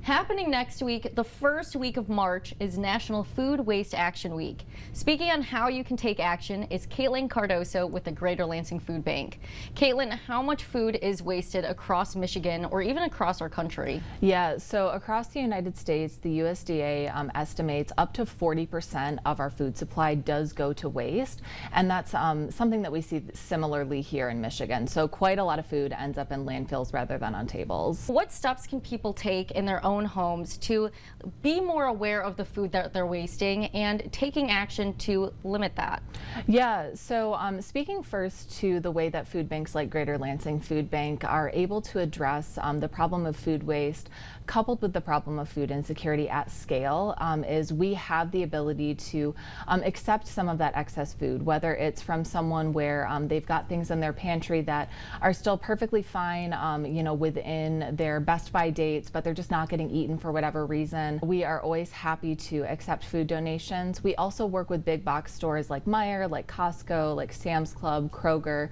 Happening next week, the first week of March, is National Food Waste Action Week. Speaking on how you can take action is Katlyn Cardoso with the Greater Lansing Food Bank. Katlyn, how much food is wasted across Michigan or even across our country? Yeah, so across the United States, the USDA estimates up to 40% of our food supply does go to waste, and that's something that we see similarly here in Michigan. So quite a lot of food ends up in landfills rather than on tables. What steps can people take in their own homes to be more aware of the food that they're wasting and taking action to limit that? Yeah, so speaking first to the way that food banks like Greater Lansing Food Bank are able to address the problem of food waste coupled with the problem of food insecurity at scale is we have the ability to accept some of that excess food, whether it's from someone where they've got things in their pantry that are still perfectly fine, within their best by dates, but they're just not getting eaten for whatever reason. We are always happy to accept food donations. We also work with big box stores like Meijer, like Costco, like Sam's Club, Kroger.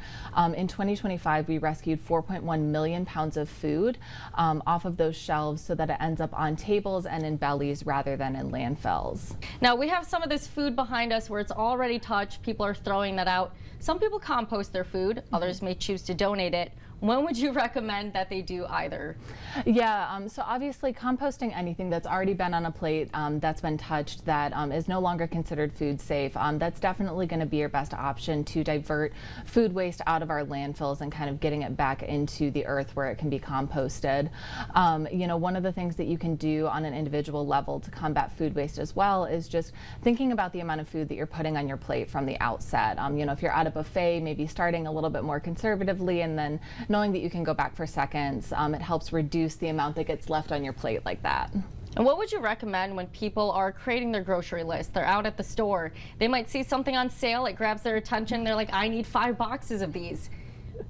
In 2025, we rescued 4.1 million pounds of food off of those shelves so that it ends up on tables and in bellies rather than in landfills. Now we have some of this food behind us where it's already touched. People are throwing that out. Some people compost their food, others may choose to donate it. When would you recommend that they do either? Yeah, so obviously composting anything that's already been on a plate that's been touched that is no longer considered food safe, that's definitely going to be your best option to divert food waste out of our landfills and kind of getting it back into the earth where it can be composted. One of the things that you can do on an individual level to combat food waste as well is just thinking about the amount of food that you're putting on your plate from the outset. If you're at a buffet, maybe starting a little bit more conservatively and then knowing that you can go back for seconds, it helps reduce the amount that gets left on your plate like that. And what would you recommend when people are creating their grocery list? They're out at the store. They might see something on sale, it grabs their attention. They're like, I need 5 boxes of these.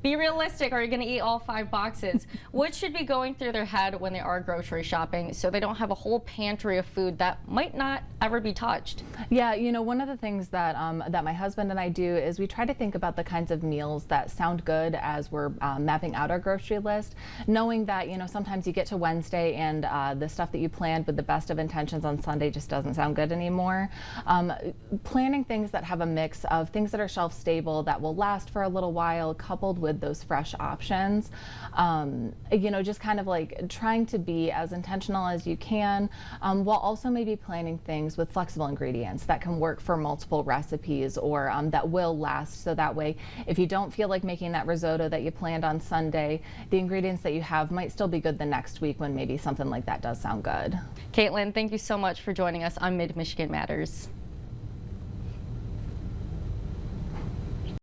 Be realistic. Are you going to eat all 5 boxes? What should be going through their head when they are grocery shopping so they don't have a whole pantry of food that might not ever be touched? Yeah, one of the things that that my husband and I do is we try to think about the kinds of meals that sound good as we're mapping out our grocery list, knowing that sometimes you get to Wednesday and the stuff that you planned with the best of intentions on Sunday just doesn't sound good anymore. Planning things that have a mix of things that are shelf stable that will last for a little while coupled with those fresh options, just kind of like trying to be as intentional as you can, while also maybe planning things with flexible ingredients that can work for multiple recipes or that will last, so that way if you don't feel like making that risotto that you planned on Sunday, the ingredients that you have might still be good the next week when maybe something like that does sound good. Katlyn, thank you so much for joining us on Mid-Michigan Matters.